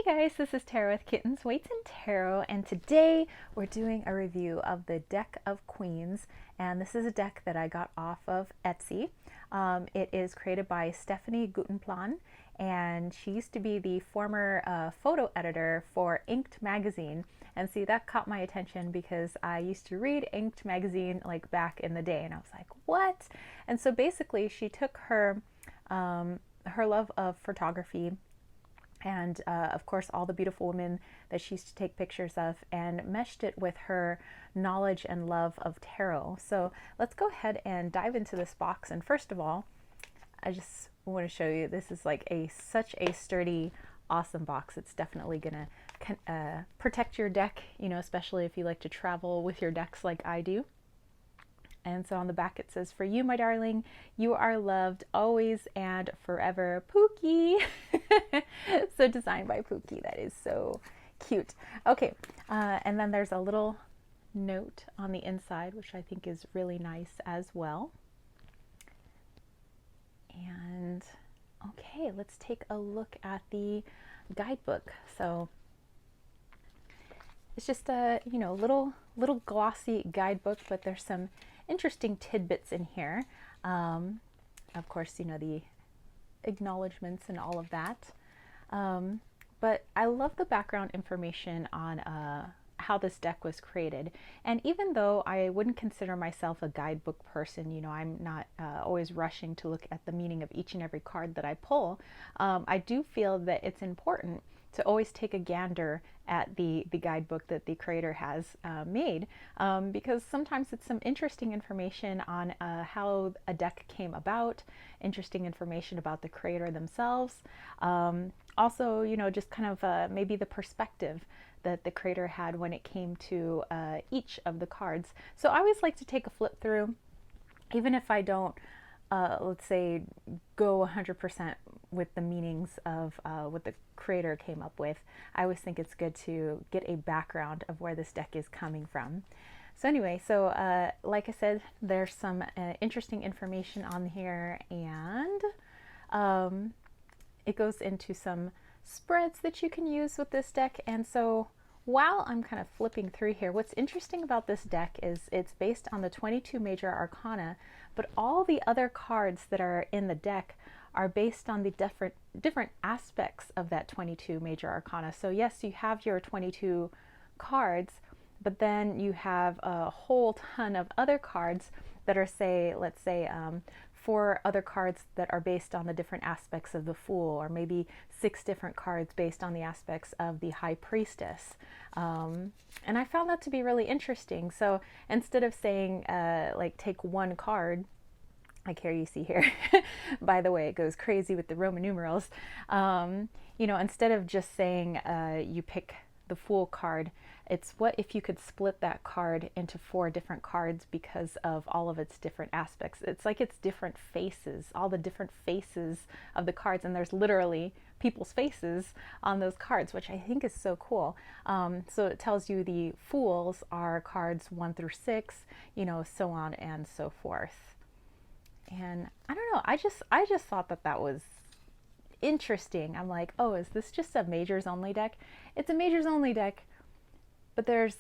Guys, this is Tarot with Kittens, Weights, and Tarot, and today we're doing a review of the Deck of Queens, and this is a deck that I got off of Etsy. It is created by Stephanie Gutenplan, and she used to be the former photo editor for Inked magazine, and see, that caught my attention because I used to read Inked magazine like back in the day, and I was like, what? And so basically she took her love of photography and of course all the beautiful women that she used to take pictures of, and meshed it with her knowledge and love of tarot. So let's go ahead and dive into this box. And first of all, I just want to show you, this is like such a sturdy, awesome box. It's definitely gonna protect your deck, you know, especially if you like to travel with your decks like I do. And so on the back it says, "For you, my darling, you are loved always and forever, Pookie." So designed by Pookie. That is so cute. Okay, and then there's a little note on the inside, which I think is really nice as well. And okay, let's take a look at the guidebook. So it's just a, you know, little glossy guidebook, but there's some interesting tidbits in here. Of course, you know, the acknowledgments and all of that. But I love the background information on how this deck was created. And even though I wouldn't consider myself a guidebook person, you know, I'm not always rushing to look at the meaning of each and every card that I pull, I do feel that it's important to always take a gander at the guidebook that the creator has made, because sometimes it's some interesting information on how a deck came about, interesting information about the creator themselves. Also, you know, just kind of maybe the perspective that the creator had when it came to each of the cards. So I always like to take a flip through, even if I don't let's say go 100% with the meanings of what the creator came up with. I always think it's good to get a background of where this deck is coming from. So anyway, so like I said, there's some interesting information on here, and it goes into some spreads that you can use with this deck. And so while I'm kind of flipping through here, what's interesting about this deck is it's based on the 22 major arcana, but all the other cards that are in the deck are based on the different aspects of that 22 major arcana. So yes, you have your 22 cards, but then you have a whole ton of other cards that are, say, let's say, 4 other cards that are based on the different aspects of the Fool, or maybe 6 different cards based on the aspects of the High Priestess. And I found that to be really interesting. So instead of saying, like, take one card, like here you see here, by the way, it goes crazy with the Roman numerals. You know, instead of just saying you pick the Fool card, it's what if you could split that card into 4 different cards because of all of its different aspects. It's like it's different faces, all the different faces of the cards, and there's literally people's faces on those cards, which I think is so cool. So it tells you the Fools are cards 1 through 6, you know, so on and so forth. And I don't know, I just thought that was interesting. I'm like, oh, is this just a majors only deck? It's a majors only deck, but there's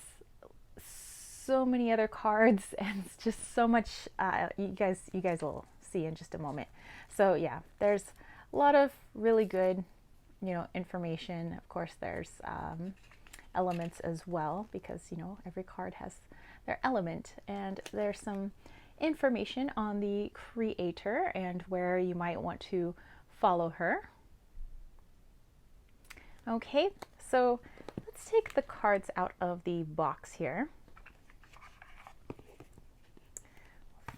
so many other cards, and it's just so much. You guys will see in just a moment. So yeah, there's a lot of really good, you know, information. Of course, there's elements as well, because, you know, every card has their element, and there's some information on the creator and where you might want to follow her. Okay, so let's take the cards out of the box here.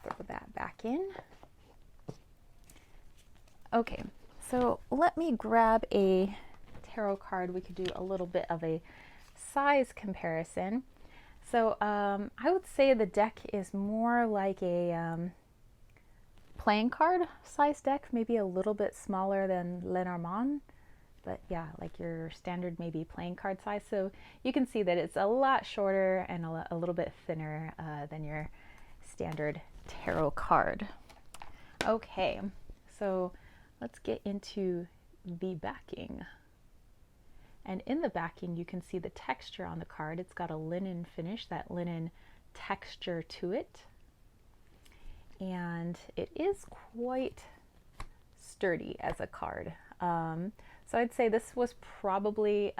Throw that back in. Okay, so let me grab a tarot card. We could do a little bit of a size comparison. So I would say the deck is more like a playing card size deck, maybe a little bit smaller than Lenormand. But yeah, like your standard maybe playing card size. So you can see that it's a lot shorter and a little bit thinner than your standard tarot card. Okay, so let's get into the backing. And in the backing, you can see the texture on the card. It's got a linen finish, that linen texture to it. And it is quite sturdy as a card. So I'd say this was probably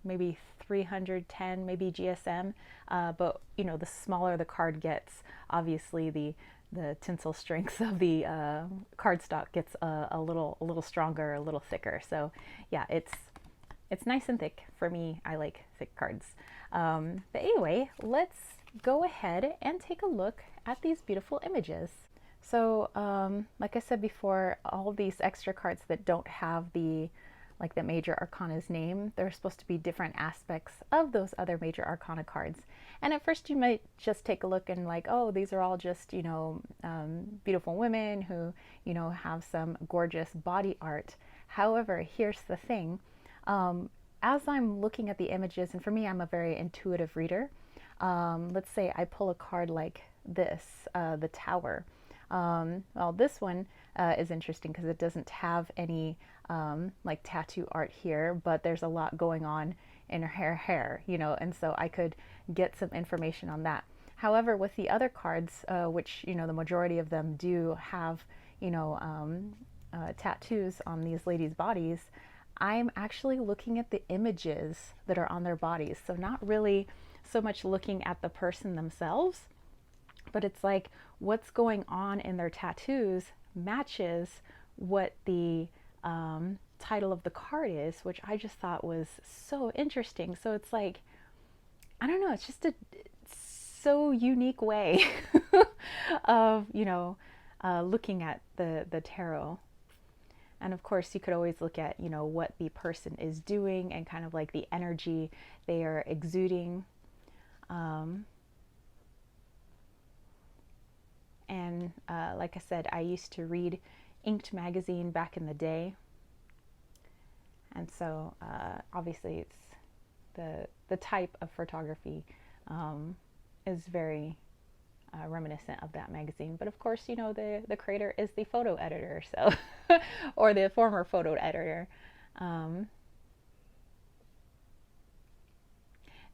maybe 310, maybe GSM. But you know, the smaller the card gets, obviously the tensile strength of the cardstock gets a little stronger, a little thicker. So yeah, it's nice and thick. For me, I like thick cards. But anyway, let's go ahead and take a look at these beautiful images. So like I said before, all of these extra cards that don't have the major arcana's name, they're supposed to be different aspects of those other major arcana cards. And at first you might just take a look and like, oh, these are all just, you know, beautiful women who, you know, have some gorgeous body art. However, here's the thing. As I'm looking at the images, and for me, I'm a very intuitive reader. Let's say I pull a card like this, the Tower. Well, this one is interesting because it doesn't have any like tattoo art here, but there's a lot going on in her hair, you know, and so I could get some information on that. However, with the other cards, which, you know, the majority of them do have, you know, tattoos on these ladies' bodies, I'm actually looking at the images that are on their bodies. So not really so much looking at the person themselves, but it's like what's going on in their tattoos matches what the title of the card is, which I just thought was so interesting. So it's like, I don't know, it's just a so unique way of, you know, looking at the tarot. And of course, you could always look at, you know, what the person is doing and kind of like the energy they are exuding. And like I said, I used to read Inked magazine back in the day. And so obviously it's the type of photography is very reminiscent of that magazine. But of course, you know, the creator is the photo editor, so or the former photo editor. And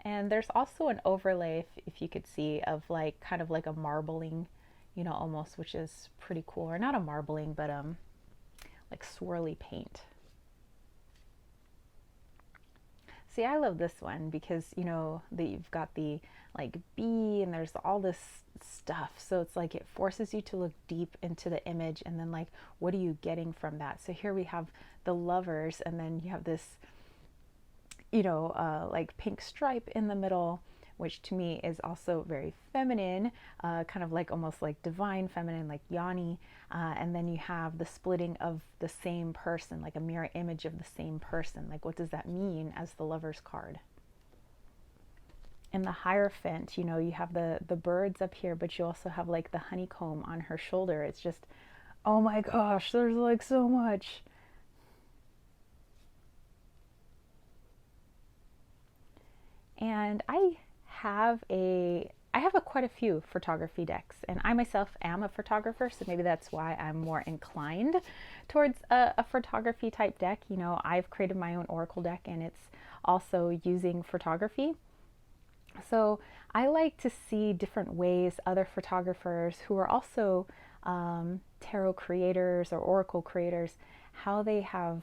there's also an overlay, if you could see, of like kind of like a marbling, you know, almost, which is pretty cool. Or not a marbling, but like swirly paint. See, I love this one because, you know, you've got the like bee and there's all this stuff. So it's like it forces you to look deep into the image and then like, what are you getting from that? So here we have the lovers and then you have this, you know, like pink stripe in the middle, which to me is also very feminine, kind of like almost like divine feminine, like Yanni. And then you have the splitting of the same person, like a mirror image of the same person. Like, what does that mean as the Lover's card? In the Hierophant, you know, you have the birds up here, but you also have like the honeycomb on her shoulder. It's just, oh my gosh, there's like so much. And I have quite a few photography decks, and I myself am a photographer, so maybe that's why I'm more inclined towards a photography type deck. You know, I've created my own Oracle deck and it's also using photography. So I like to see different ways other photographers who are also tarot creators or Oracle creators, how they have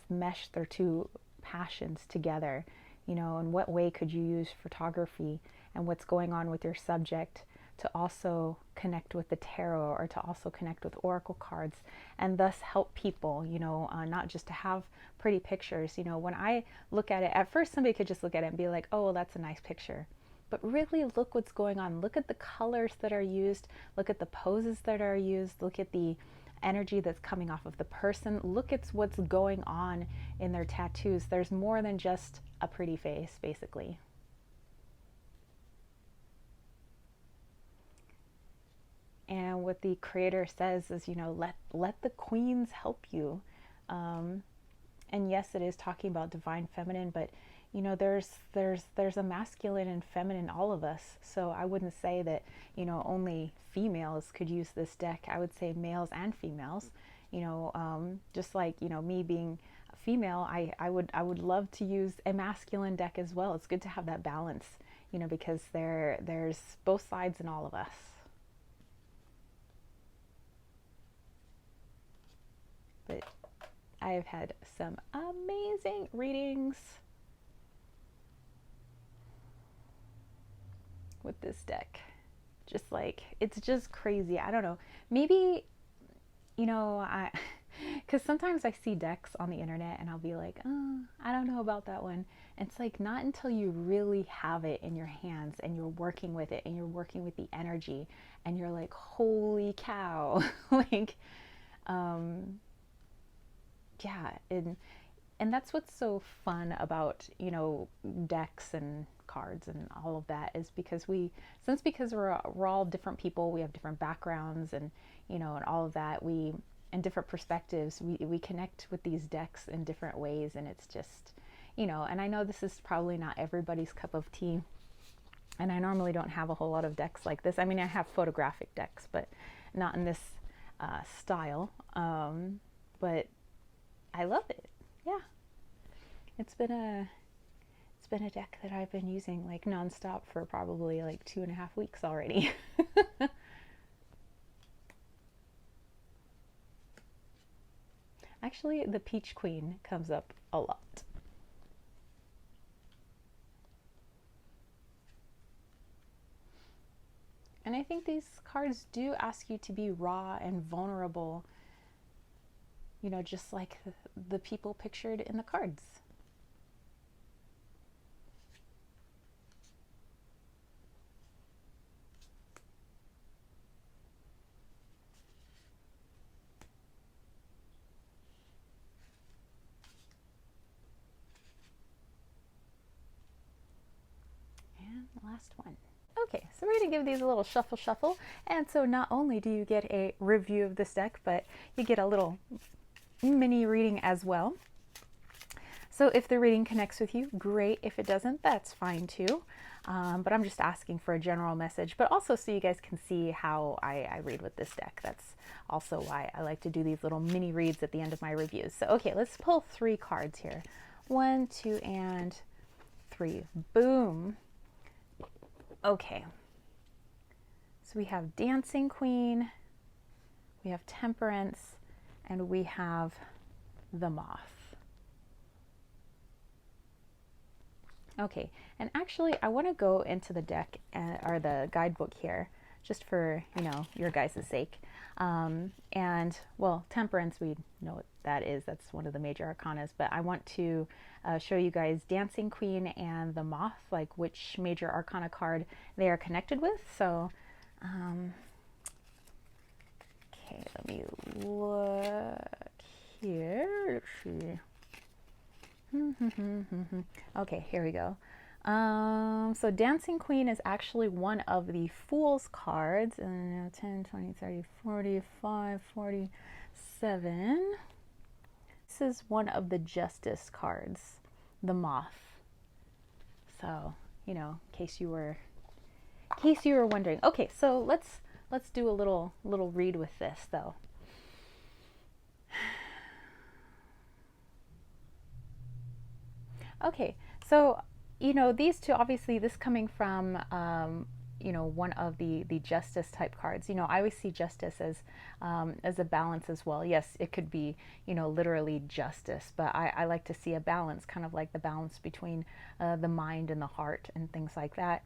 meshed their two passions together. You know, in what way could you use photography and what's going on with your subject to also connect with the tarot or to also connect with oracle cards and thus help people, you know, not just to have pretty pictures. You know, when I look at it, at first somebody could just look at it and be like, oh, well, that's a nice picture. But really look what's going on. Look at the colors that are used. Look at the poses that are used. Look at the energy that's coming off of the person. Look at what's going on in their tattoos. There's more than just a pretty face, basically. And what the creator says is, you know, let the queens help you. And yes, it is talking about divine feminine, but you know, there's a masculine and feminine all of us. So I wouldn't say that, you know, only females could use this deck. I would say males and females, you know, just like, you know, me being female, I would love to use a masculine deck as well. It's good to have that balance, because there's both sides in all of us. But I have had some amazing readings with this deck. Just like, it's just crazy. I don't know. Maybe, because sometimes I see decks on the internet and I'll be like, oh, I don't know about that one. And it's like, not until you really have it in your hands and you're working with it and you're working with the energy and you're like, holy cow. Like, yeah. And that's what's so fun about, decks and cards and all of that, is because because we're all different people, we have different backgrounds and, and all of that, and different perspectives, we connect with these decks in different ways. And it's just, and I know this is probably not everybody's cup of tea. And I normally don't have a whole lot of decks like this. I mean, I have photographic decks, but not in this style. But I love it. Yeah. It's been a deck that I've been using like nonstop for probably like 2.5 weeks already. Actually, the Peach Queen comes up a lot. And I think these cards do ask you to be raw and vulnerable, just like the people pictured in the cards. And the last one. Okay, so we're going to give these a little shuffle. And so not only do you get a review of this deck, but you get a little mini reading as well. So if the reading connects with you, great. If it doesn't, that's fine too. But I'm just asking for a general message, but also so you guys can see how I read with this deck. That's also why I like to do these little mini reads at the end of my reviews. So, okay, let's pull 3 cards here. 1, 2, and 3. Boom. Okay. So we have Dancing Queen, we have Temperance, and we have the Moth. Okay, and actually I want to go into the deck or the guidebook here, just for, your guys' sake. And, well, Temperance, we know what that is. That's one of the major arcanas. But I want to show you guys Dancing Queen and the Moth, like which major arcana card they are connected with. So, okay, let me look here. Let's see. Okay, here we go. So Dancing Queen is actually one of the Fool's cards. And 10, 20, 30, 45, 47. This is one of the Justice cards, the Moth. So, in case you were wondering. Okay, so let's do a little read with this though. Okay, so, these two, obviously this coming from, one of the Justice type cards. I always see Justice as a balance as well. Yes, it could be, literally justice, but I like to see a balance, kind of like the balance between the mind and the heart and things like that.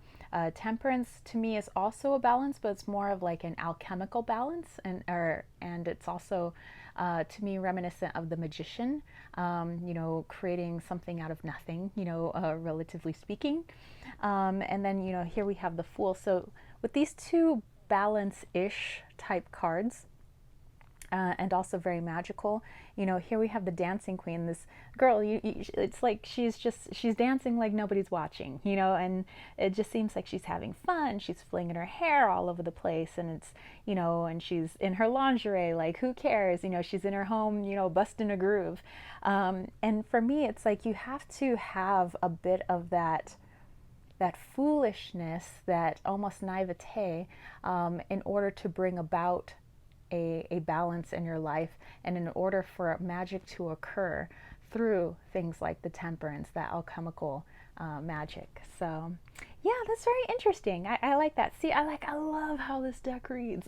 Temperance to me is also a balance, but it's more of like an alchemical balance, and it's also to me reminiscent of the magician, creating something out of nothing, relatively speaking. And then, here we have the Fool. So with these two balance-ish type cards, and also very magical, here we have the Dancing Queen, this girl, it's like she's dancing like nobody's watching, and it just seems like she's having fun. She's flinging her hair all over the place, and it's, and she's in her lingerie, like who cares, she's in her home, busting a groove. And for me, it's like you have to have a bit of that foolishness, that almost naivete, in order to bring about a balance in your life, and in order for magic to occur through things like the temperance, that alchemical magic. So yeah, that's very interesting. I like that. See, I love how this deck reads.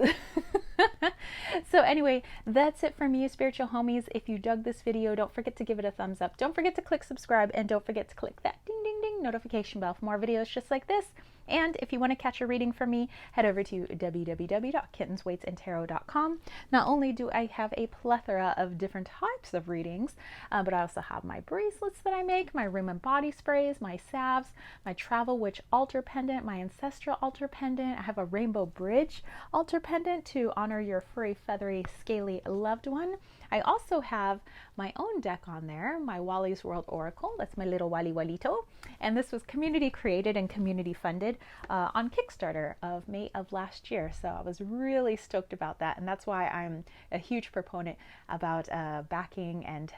So anyway, that's it from you, spiritual homies. If you dug this video, don't forget to give it a thumbs up. Don't forget to click subscribe, and don't forget to click that ding ding ding notification bell for more videos just like this. And if you want to catch a reading from me, head over to www.kittensweightsandtarot.com. Not only do I have a plethora of different types of readings, but I also have my bracelets that I make, my room and body sprays, my salves, my travel witch altar pendant, my ancestral altar pendant. I have a rainbow bridge altar pendant to honor your furry, feathery, scaly loved one. I also have my own deck on there, my Wally's World Oracle. That's my little Wally Walito. And this was community created and community funded on Kickstarter of May of last year. So I was really stoked about that. And that's why I'm a huge proponent about backing and,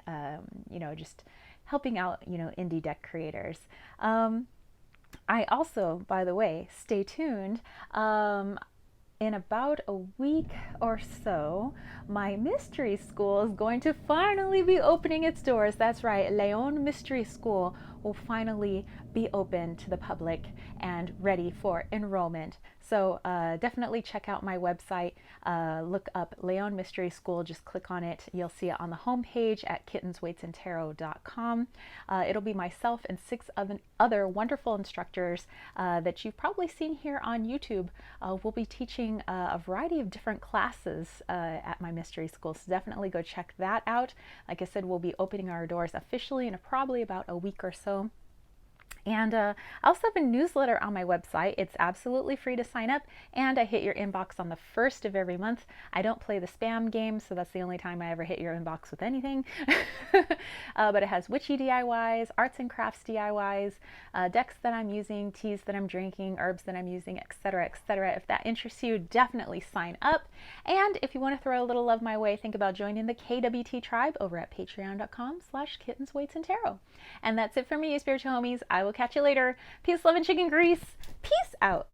just helping out, indie deck creators. I also, by the way, stay tuned. In about a week or so, my mystery school is going to finally be opening its doors. That's right, Leon Mystery School will finally be open to the public and ready for enrollment. So definitely check out my website. Look up Leon Mystery School. Just click on it. You'll see it on the homepage at kittensweightsandtarot.com. It'll be myself and 6 other wonderful instructors that you've probably seen here on YouTube. We'll be teaching a variety of different classes at my mystery school. So definitely go check that out. Like I said, we'll be opening our doors officially in probably about a week or so. And I also have a newsletter on my website. It's absolutely free to sign up, and I hit your inbox on the first of every month. I don't play the spam game, so that's the only time I ever hit your inbox with anything. But it has witchy DIYs, arts and crafts DIYs, decks that I'm using, teas that I'm drinking, herbs that I'm using, etc., etc. If that interests you, definitely sign up. And if you want to throw a little love my way, think about joining the KWT tribe over at patreon.com/kittensweightsandtarot. And that's it for me, you spiritual homies. I will catch you later. Peace, love, and chicken grease. Peace out.